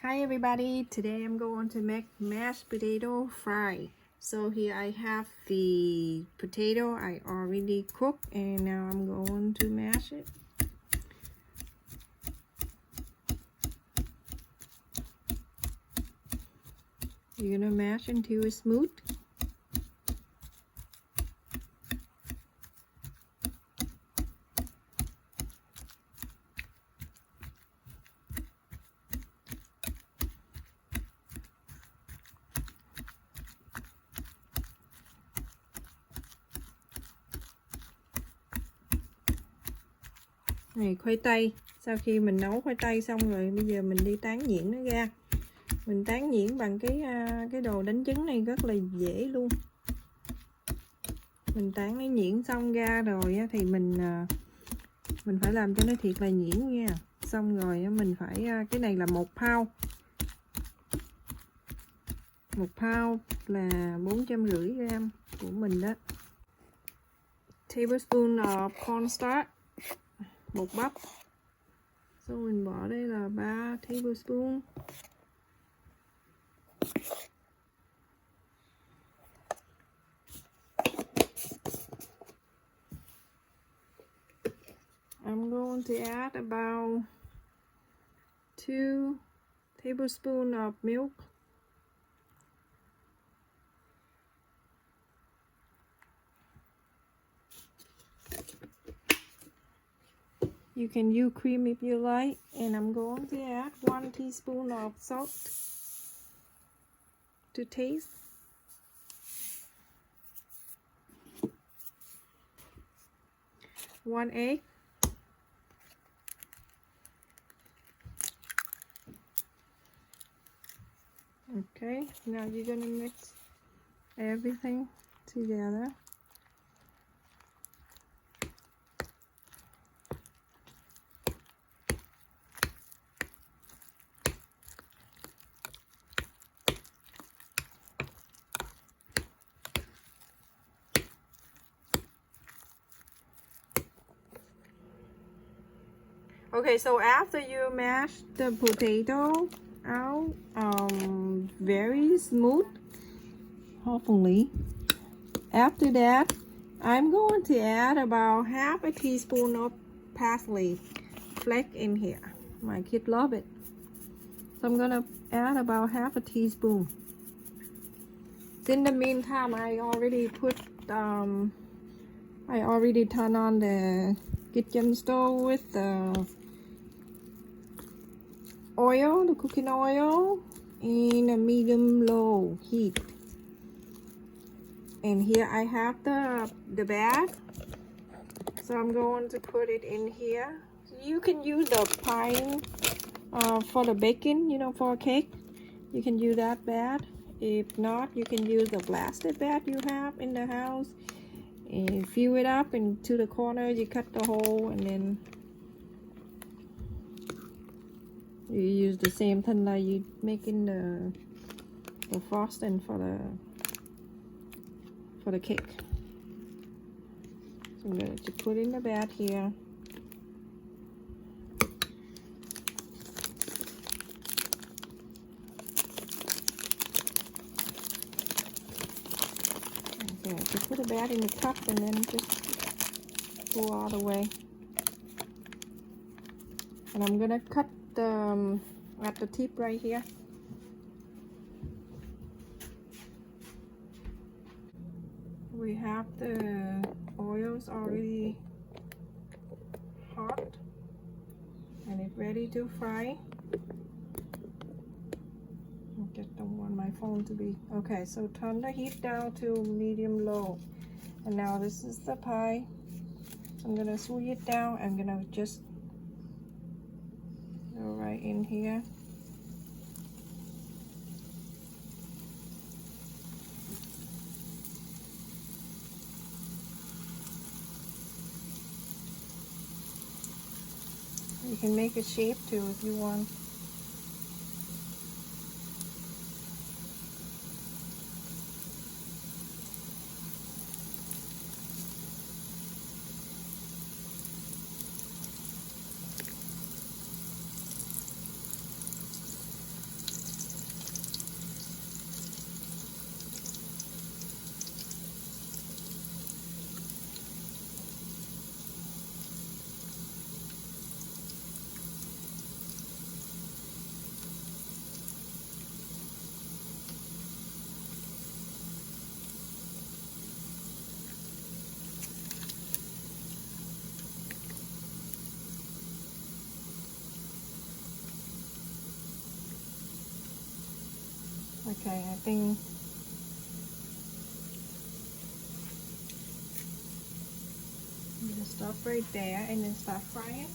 Hi everybody, today I'm going to make mashed potato fry. So here I have the potato I already cooked and now I'm going to mash it. You're gonna mash until it's smooth. Này khoai tây, sau khi mình nấu khoai tây xong rồi bây giờ mình đi tán nhuyễn nó ra. Mình tán nhuyễn bằng cái đồ đánh trứng này rất là dễ luôn. Mình tán nó nhuyễn xong ra rồi thì mình phải làm cho nó thiệt là nhuyễn nha. Xong rồi mình phải, cái này là 1 pound. 1 pound là 450 gram của mình đó. Tablespoon of cornstarch, bột bắp. Xong mình bỏ đây là 3 tablespoon. I'm going to add about 2 tablespoons of milk. You can use cream if you like, and I'm going to add 1 teaspoon of salt to taste. One egg. Okay, now you're gonna mix everything together. Okay, so after you mash the potato out very smooth, hopefully, after that I'm going to add about half a teaspoon of parsley flake in here. My kids love it, so I'm gonna add about half a teaspoon. In the meantime, I already turned on the kitchen stove with the oil, the cooking oil, in a medium low heat. And here I have the bag, so I'm going to put it in here. You can use the pine for the baking, you know, for a cake. You can use that bag. If not, you can use the plastic bag you have in the house and fill it up, and to the corner you cut the hole, and then you use the same thing like you making the frosting for the cake. So I'm going to put in the bag here. Okay, just put the bag in the cup and then just go all the way. And I'm gonna cut at the tip right here. We have the oils already hot and it's ready to fry. I just don't want my phone to be okay. So turn the heat down to medium low, and now this is the pie. I'm gonna swing it down. I'm gonna just go right in here. You can make a shape too if you want. Okay, I think I'm gonna stop right there and then start frying.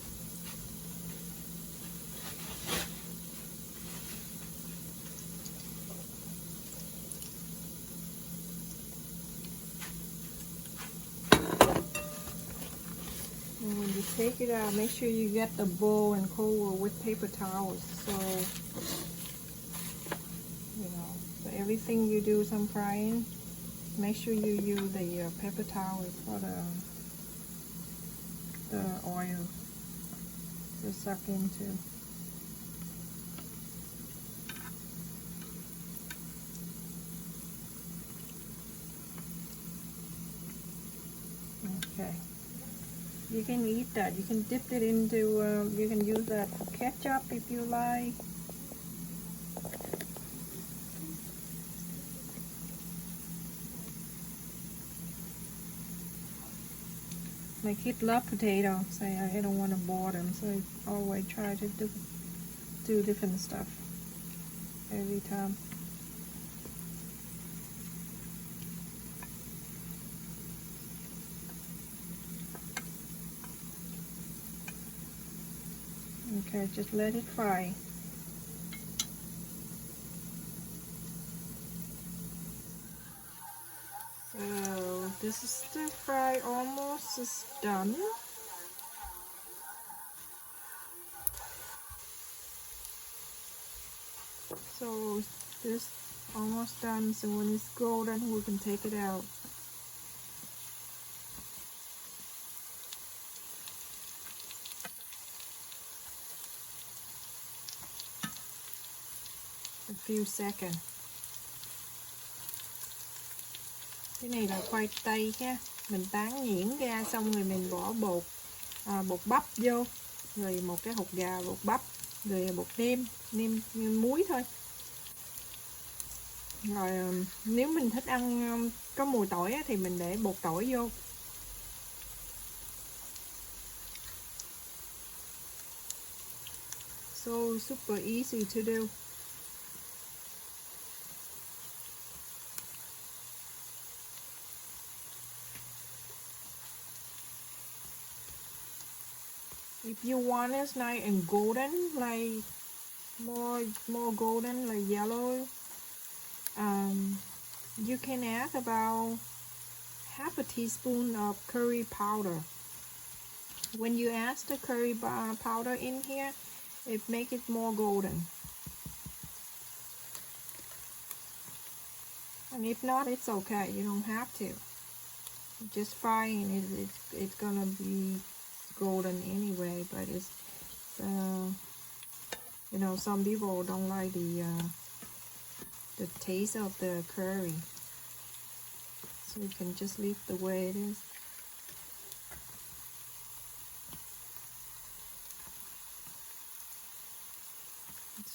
And when you take it out, make sure you get the bowl and cover with paper towels. So, you know, so everything you do some frying, make sure you use the paper towel for the oil to suck into. Okay. You can eat that. You can dip it into, you can use that for ketchup if you like. My kids love potatoes, so I don't want to bore them, so I always try to do different stuff every time. Okay, just let it fry. So this is stir fry almost is done. So this almost done. So when it's golden, we can take it out. A few seconds. Cái này là khoai tây ha, mình tán nhuyễn ra xong rồi mình bỏ bột bột bắp vô, rồi một cái hột gà bột bắp, rồi bột nêm muối thôi. Rồi nếu mình thích ăn có mùi tỏi thì mình để bột tỏi vô. So super easy to do. If you want it nice and golden, like more golden, like yellow, you can add about half a teaspoon of curry powder. When you add the curry powder in here, it makes it more golden. And if not, it's okay. You don't have to. Just frying it's gonna be golden anyway, but it's you know, some people don't like the taste of the curry, so you can just leave the way it is.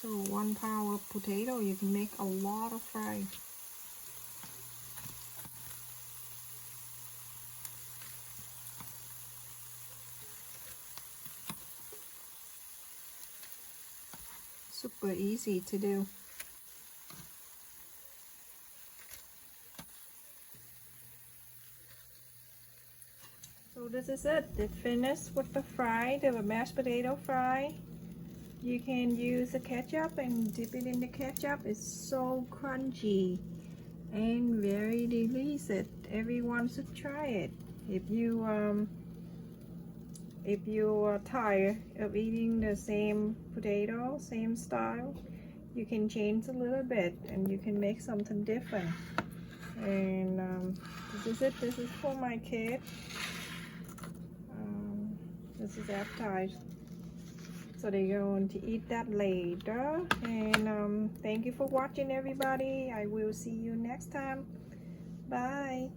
So 1 pound of potato, you can make a lot of fry. Super easy to do. So this is it. It's finished with the fry, the mashed potato fry. You can use the ketchup and dip it in the ketchup. It's so crunchy and very delicious. Everyone should try it. If you are tired of eating the same potato, same style, you can change a little bit and you can make something different. And this is it. This is for my kid. This is appetized. So they're going to eat that later. And thank you for watching, everybody. I will see you next time. Bye.